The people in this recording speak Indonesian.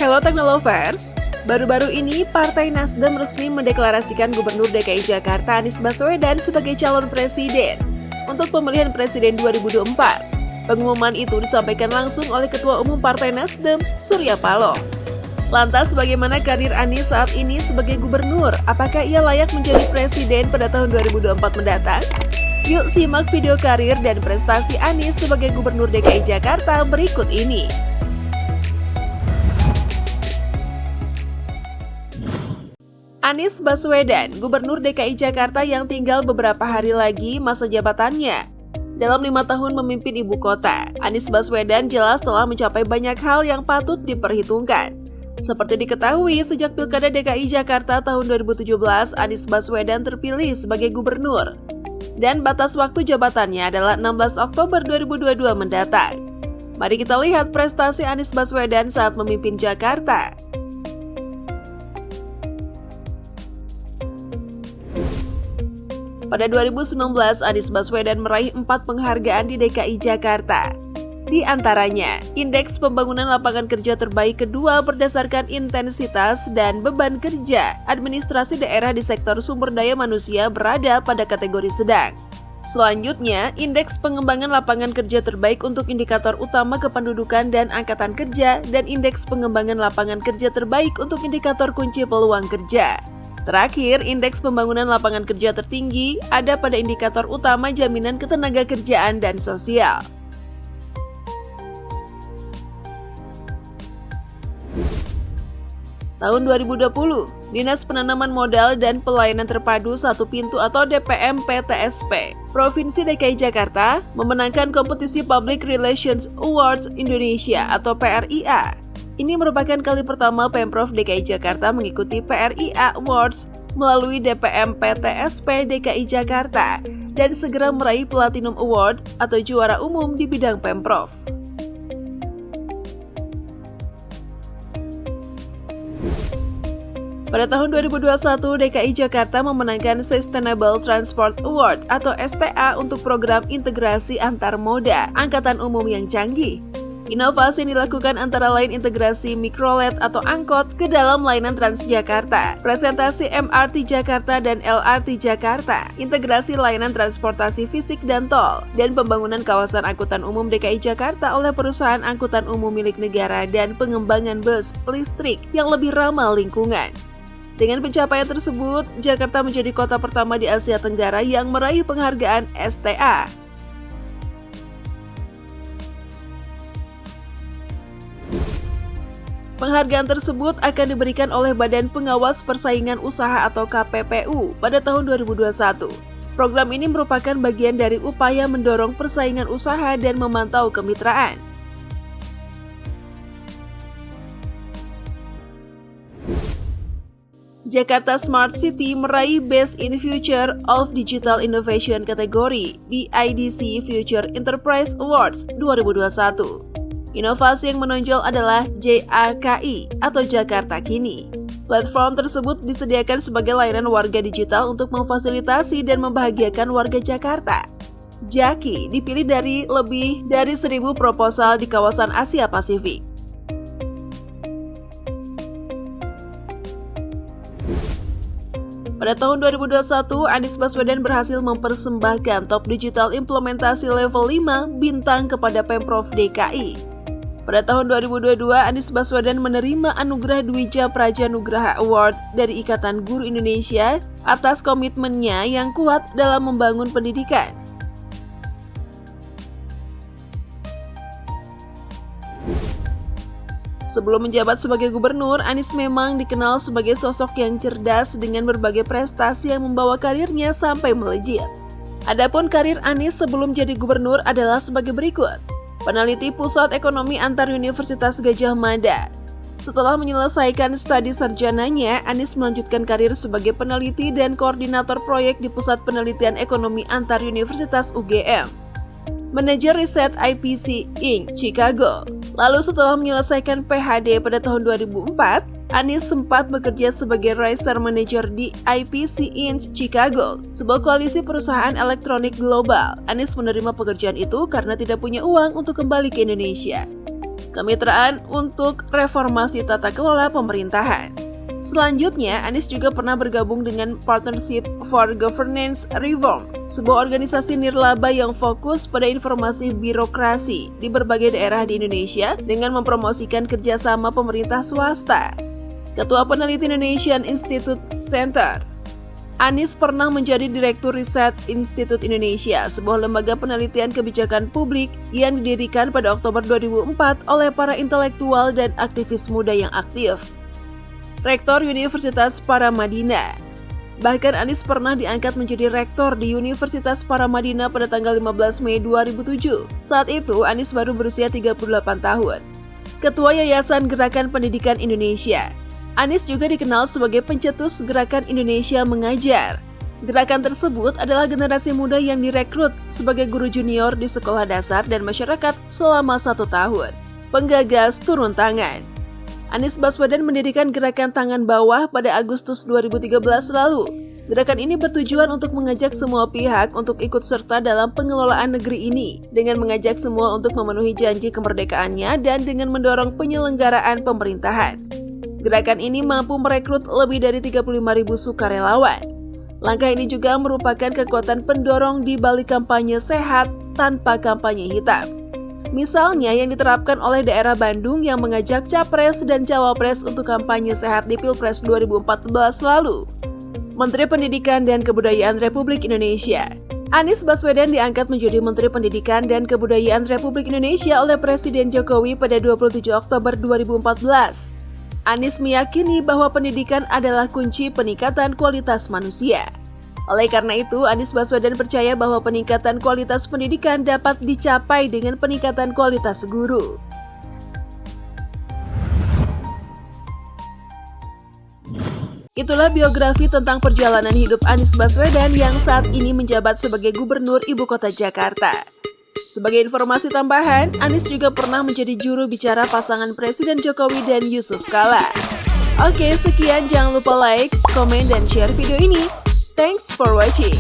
Hello Teknolovers, baru-baru ini Partai Nasdem resmi mendeklarasikan Gubernur DKI Jakarta Anies Baswedan sebagai calon presiden untuk pemilihan presiden 2024. Pengumuman itu disampaikan langsung oleh Ketua Umum Partai Nasdem, Surya Paloh. Lantas bagaimana karir Anies saat ini sebagai gubernur? Apakah ia layak menjadi presiden pada tahun 2024 mendatang? Yuk simak video karir dan prestasi Anies sebagai Gubernur DKI Jakarta berikut ini. Anies Baswedan, Gubernur DKI Jakarta yang tinggal beberapa hari lagi masa jabatannya. Dalam 5 tahun memimpin ibu kota, Anies Baswedan jelas telah mencapai banyak hal yang patut diperhitungkan. Seperti diketahui, sejak Pilkada DKI Jakarta tahun 2017, Anies Baswedan terpilih sebagai gubernur. Dan batas waktu jabatannya adalah 16 Oktober 2022 mendatang. Mari kita lihat prestasi Anies Baswedan saat memimpin Jakarta. Pada 2019, Anies Baswedan meraih 4 penghargaan di DKI Jakarta. Di antaranya, Indeks Pembangunan Lapangan Kerja Terbaik kedua berdasarkan intensitas dan beban kerja administrasi daerah di sektor sumber daya manusia berada pada kategori sedang. Selanjutnya, Indeks Pengembangan Lapangan Kerja Terbaik untuk indikator utama kependudukan dan angkatan kerja dan Indeks Pengembangan Lapangan Kerja Terbaik untuk indikator kunci peluang kerja. Terakhir, Indeks Pembangunan Lapangan Kerja Tertinggi ada pada indikator utama jaminan ketenagakerjaan dan sosial. Tahun 2020, Dinas Penanaman Modal dan Pelayanan Terpadu Satu Pintu atau DPM PTSP Provinsi DKI Jakarta memenangkan kompetisi Public Relations Awards Indonesia atau PRIA. Ini merupakan kali pertama Pemprov DKI Jakarta mengikuti PRIA Awards melalui DPM PTSP DKI Jakarta dan segera meraih Platinum Award atau juara umum di bidang Pemprov. Pada tahun 2021, DKI Jakarta memenangkan Sustainable Transport Award atau STA untuk program integrasi antar moda angkutan umum yang canggih. Inovasi yang dilakukan antara lain integrasi mikrolet atau angkot ke dalam layanan Transjakarta, presentasi MRT Jakarta dan LRT Jakarta, integrasi layanan transportasi fisik dan tol, dan pembangunan kawasan angkutan umum DKI Jakarta oleh perusahaan angkutan umum milik negara dan pengembangan bus listrik yang lebih ramah lingkungan. Dengan pencapaian tersebut, Jakarta menjadi kota pertama di Asia Tenggara yang meraih penghargaan STA. Penghargaan tersebut akan diberikan oleh Badan Pengawas Persaingan Usaha atau KPPU pada tahun 2021. Program ini merupakan bagian dari upaya mendorong persaingan usaha dan memantau kemitraan. Jakarta Smart City meraih Best in Future of Digital Innovation kategori di IDC Future Enterprise Awards 2021. Inovasi yang menonjol adalah JAKI atau Jakarta Kini. Platform tersebut disediakan sebagai layanan warga digital untuk memfasilitasi dan membahagiakan warga Jakarta. JAKI dipilih dari lebih dari 1.000 proposal di kawasan Asia Pasifik. Pada tahun 2021, Anies Baswedan berhasil mempersembahkan top digital implementasi level 5 bintang kepada Pemprov DKI. Pada tahun 2022, Anies Baswedan menerima anugerah Dwija Prajanugraha Award dari Ikatan Guru Indonesia atas komitmennya yang kuat dalam membangun pendidikan. Sebelum menjabat sebagai gubernur, Anies memang dikenal sebagai sosok yang cerdas dengan berbagai prestasi yang membawa karirnya sampai melejit. Adapun karir Anies sebelum jadi gubernur adalah sebagai berikut. Peneliti Pusat Ekonomi Antar Universitas Gadjah Mada. Setelah menyelesaikan studi sarjananya, Anies melanjutkan karir sebagai peneliti dan koordinator proyek di Pusat Penelitian Ekonomi Antar Universitas UGM. Manajer Riset IPC Inc. Chicago. Lalu setelah menyelesaikan PhD pada tahun 2004, Anies sempat bekerja sebagai Research Manager di IPC Inc. Chicago, sebuah koalisi perusahaan elektronik global. Anies menerima pekerjaan itu karena tidak punya uang untuk kembali ke Indonesia. kemitraan untuk reformasi tata kelola pemerintahan. Selanjutnya, Anies juga pernah bergabung dengan Partnership for Governance Reform, sebuah organisasi nirlaba yang fokus pada informasi birokrasi di berbagai daerah di Indonesia dengan mempromosikan kerjasama pemerintah swasta. Ketua Peneliti Indonesian Institute Center, Anies pernah menjadi Direktur Riset Institut Indonesia, sebuah lembaga penelitian kebijakan publik yang didirikan pada Oktober 2004 oleh para intelektual dan aktivis muda yang aktif. Rektor Universitas Paramadina. Bahkan Anies pernah diangkat menjadi rektor di Universitas Paramadina pada tanggal 15 Mei 2007. Saat itu, Anies baru berusia 38 tahun. Ketua Yayasan Gerakan Pendidikan Indonesia. Anies juga dikenal sebagai pencetus Gerakan Indonesia Mengajar. Gerakan tersebut adalah generasi muda yang direkrut sebagai guru junior di sekolah dasar dan masyarakat selama 1 tahun. Penggagas turun tangan. Anies Baswedan mendirikan Gerakan Tangan Bawah pada Agustus 2013 lalu. Gerakan ini bertujuan untuk mengajak semua pihak untuk ikut serta dalam pengelolaan negeri ini, dengan mengajak semua untuk memenuhi janji kemerdekaannya dan dengan mendorong penyelenggaraan pemerintahan. Gerakan ini mampu merekrut lebih dari 35.000 sukarelawan. Langkah ini juga merupakan kekuatan pendorong di balik kampanye sehat tanpa kampanye hitam. Misalnya yang diterapkan oleh daerah Bandung yang mengajak Capres dan Cawapres untuk kampanye sehat di Pilpres 2014 lalu. Menteri Pendidikan dan Kebudayaan Republik Indonesia. Anies Baswedan diangkat menjadi Menteri Pendidikan dan Kebudayaan Republik Indonesia oleh Presiden Jokowi pada 27 Oktober 2014. Anies meyakini bahwa pendidikan adalah kunci peningkatan kualitas manusia. Oleh karena itu, Anies Baswedan percaya bahwa peningkatan kualitas pendidikan dapat dicapai dengan peningkatan kualitas guru. Itulah biografi tentang perjalanan hidup Anies Baswedan yang saat ini menjabat sebagai Gubernur Ibu Kota Jakarta. Sebagai informasi tambahan, Anies juga pernah menjadi juru bicara pasangan Presiden Jokowi dan Yusuf Kala. Oke, sekian, jangan lupa like, komen, dan share video ini. Thanks for watching.